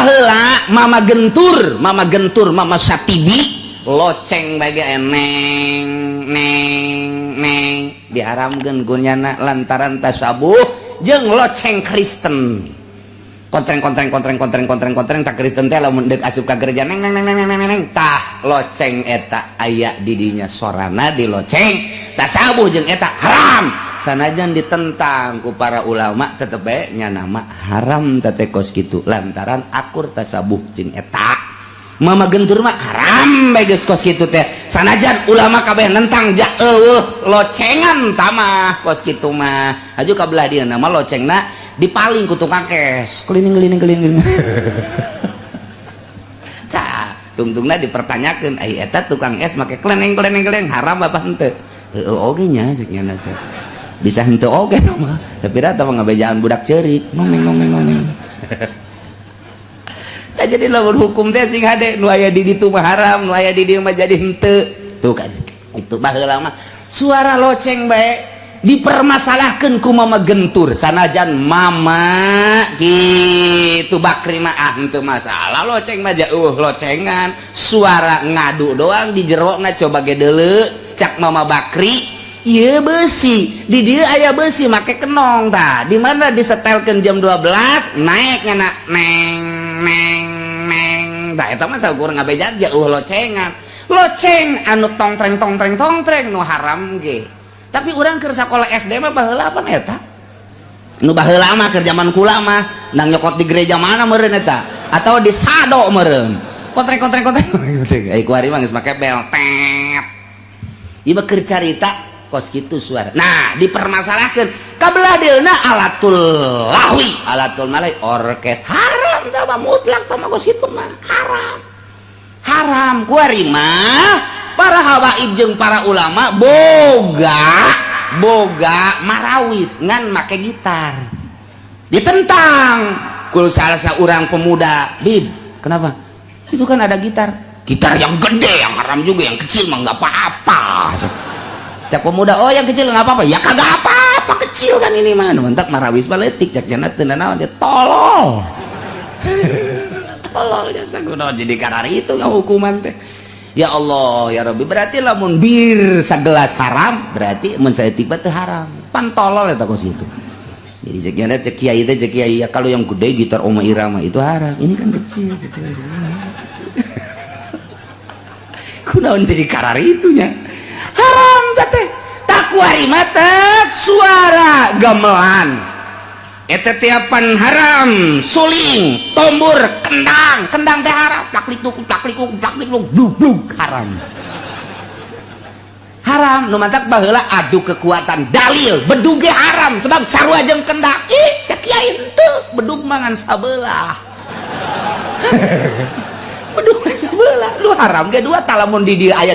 baheula mama gentur mama Satibi loceng bage neng diharamkeun gunyana lantaran tasabuh jeung loceng Kristen kontreng tak Kristen teh lamun deuk asup ka gereja neng tah loceng eta aya di dinya sorana di loceng tasabuh jeung eta haram sanajan ditentang ku para ulama tetep bae nya nama haram teh kos kitu lantaran akur tasabuh jeung eta mama gentur mah haram bae geus kos kitu teh sanajan ulama kabeh nentang ja eueuh locengan tamah kos kitu mah aju kabelah dia nama locengna dipaling ku tukang kes keliling tah tungtungna dipertanyakeun ai eta tukang es make kleneng haram apa henteu oge nya ceuk nya teh bisa henteu oge mah sapira teh ngabejaan budak ceurik nongeng tah jadi lamun hukum teh sing hade nu aya di ditu mah haram nu aya di dieu mah jadi henteu tuh kan itu baheula mah suara loceng bae dipermasalahkan ku mama gentur sanajan mama gitu bakri mah henteu masalah loceng mah jauh locengan suara ngadu doang di jerona coba ge deuleu cak mama bakri ieu beusi di dieu aya beusi make kenong tah di mana disetelkeun jam 12 naeknya neng tah eta mah saukur ngabejat jauh locengan loceng anu tongtreng nu haram ge tapi urang keur sakola SD mah baheula apa eta nu baheula mah keur zaman kula mah nang nyokot di gereja mana meureun eta atau di sado meureun kontreng ai kuari mah geus make bel tet ieu mah keur carita kos kitu suara nah dipermasalahkeun kabelah deuna alatul malai orkes haram tah mah mutlak tah mah kos kitu mah haram kuari mah para habaib jeung para ulama boga marawis ngan make gitar ditentang kul salah seorang pemuda bib kenapa itu kan ada gitar yang gede yang haram juga yang kecil mah nggak apa-apa cak pemuda oh yang kecil nggak apa-apa ya kagak apa-apa kecil kan ini mah mentak marawis baletik cak janat teu naon dia tolol jasa kunaon jadi karari itu hukuman teh. Ya Allah ya Rabbi berarti lamun bir segelas haram berarti mun saya tiba teh haram pan tolol eta kos itu jadi cek kiai teh cek kiai ya kalau yang gede gitar Oma Irama itu haram ini kan kecil cek kiai kunaon jadi karar itunya haram teh takuari mata suara gamelan eta tiapan haram suling tombur kendang teh haram plaklik bluk haram nu mantak baheula adu kekuatan dalil bedug ge haram sebab sarua jeung kendang ih cek kiai henteu bedug mangan sabelah bedug sabelah lu haram ge dua talamun di dieu aya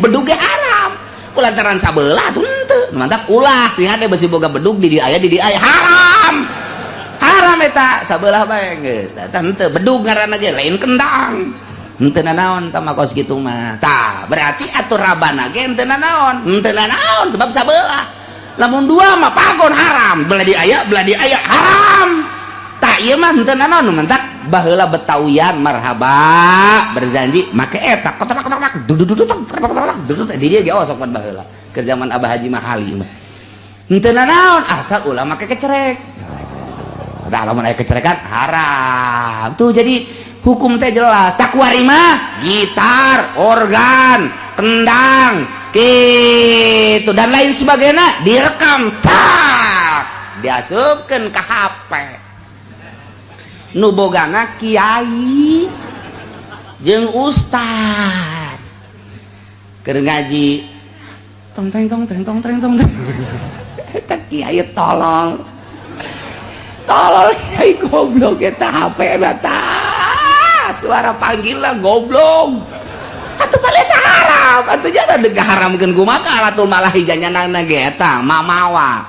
bedug ge haram kulantaran sabelah tuh henteu nu mantak ulah lihat teh besi boga bedug di dieu aya haram eta sabelah bae geus eta henteu bedug ngaranna ge lain kendang henteu nanaon tah kos kitu mah tah berarti atur rabana ge henteu nanaon sebab sabelah lamun dua mah pagon haram belah di aya haram tah ieu mah henteu nanaon mentak baheula betawian marhaba berjanji make eta kotak duduk di dieu ge sok baheula keur zaman Abah Haji Mahali mah henteu nanaon asal ulah make kecerek tah lamun aya kecerekan haram tuh jadi hukum teh jelas takwari mah gitar organ kendang gitu dan lain sebagainya direkam tak diasupkeun ka HP nu bogana kiai jeung ustad keur ngaji tong eta kiai tolol kiai goblok eta HP eta suara panggilna goblok atuh balik haram atuh jangan dega haramkeun kumaha alatul malah hijanya nana ge eta mamawa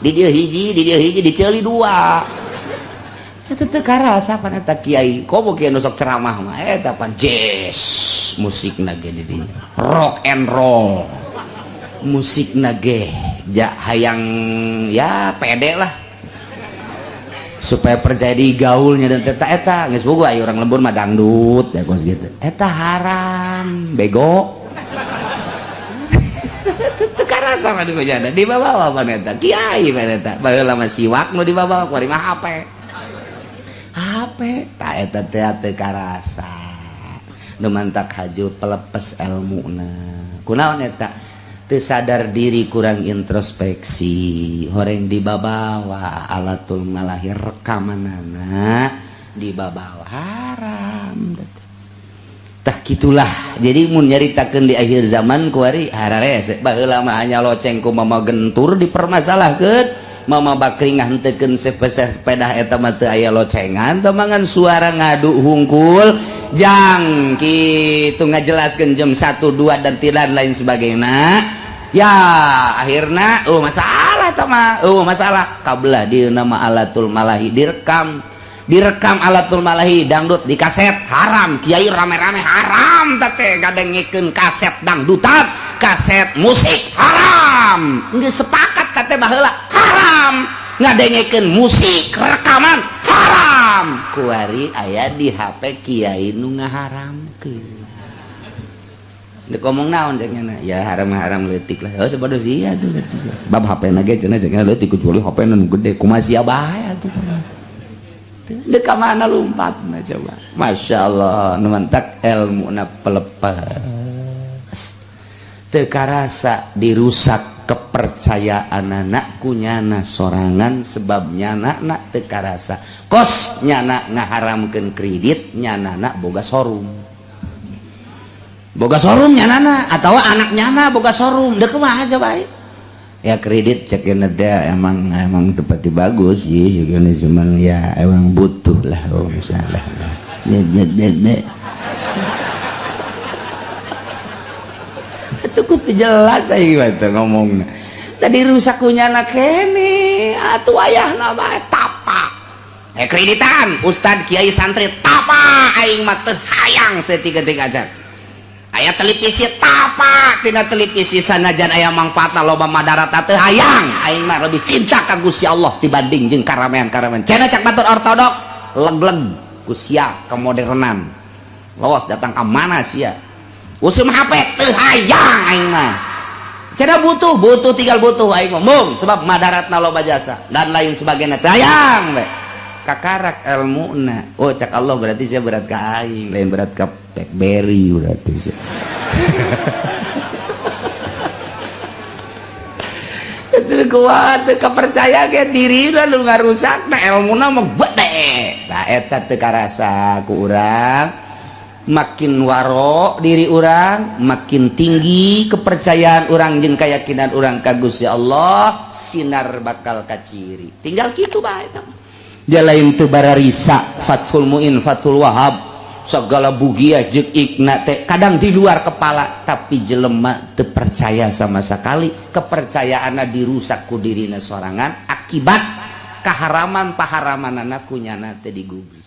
di dieu hiji diceuli dua eta teu karasa pan eta kiai komo kiai nu sok ceramah mah eta pan jazz musikna ge di dinya rock and roll musikna ge ja hayang ya pede lah supaya percaya di gaulnya dan eta geus boga aya orang lembur mah dangdut ya kos gitu eta haram bego teu karasa mah digojana dibawa apa eta kiai mah eta baheula mah siwak nu dibawa kuari mah HP ta eta teu karasa nu mantak hajur pelepes elmuna kunaon eta teu sadar diri kurang introspeksi horeng dibabawa alatul malahi rekamanana dibabawa haram tah gitulah jadi mun nyaritakeun di akhir zaman kuari harare baheula mah hanya loceng ku mama gentur dipermasalahkeun mama bakringah henteukeun sepeda eta mah teu aya locengan teu mangan suara ngadu hungkul jang kitu ngajelaskeun jam 1 2 dan tidak lain sebagainya ya akhirnya masalah tama masalah kabelah di nama alatul malahi direkam alatul malahi dangdut di kaset haram kiai rame-rame haram tete gadengikeun kaset dangdutan kaset musik haram geus sepakat tete baheula haram ngadengikeun musik rekaman haram kuari aya di HP kiai nu ngaharamkeun ngomong naon cenah ya haram leutik lah sabada sia tuh sebab HP na ge cenah leutik kecuali HP nu gede kumaha sia bae atuh deuk ka mana lompatna coba masyaallah nu mantak ilmuna pelepes teu karasa dirusak kepercayaan anak kunyana sorangan sebab nyana teu karasa kos nyana ngaharamkeun kredit nyana boga showroom nyanana atau anak nyana boga showroom dek kumaha coba ya kredit cekin ada emang tepati bagus sih cuman ya emang butuh lah misalnya itu ku jelas aja ngomongnya tadi rusak kunyana kene atuh ayahna bae tapa kreditan ustad kiai santri tapa aing mah teu hayang setiga-tiga aja aya televisi tapa tina televisi sanajan aya mangpaatna loba madarat teu hayang aing mah lebih cinta ka Gusti Allah dibanding jeung karamean-karamean cenah cak batur ortodok leg-leg ku sia kemodernan lawas datang ka mana sia usum HP teu hayang aing mah cenah butuh tinggal butuh aing mah sebab madaratna loba jasa dan lain sebagainya teu hayang we kakarak ilmuna cak Allah berarti saya berat ka aing lain berat ka BlackBerry berarti saya itu kuat kepercaya ke diri lu ngarusak na ilmuna mah gede tah eta teu karasa ku urang makin waro diri urang makin tinggi kepercayaan urang jeung keyakinan urang ka Gusti Allah sinar bakal kaciri tinggal kitu bae eta dia lain teu bararisa Fathul Muin Fathul Wahab segala bugia jeung ikna teh kadang di luar kepala tapi jelema teu percaya sama sekali kepercayaanna dirusak ku dirina sorangan akibat kaharaman paharamanana kunyana teh digubri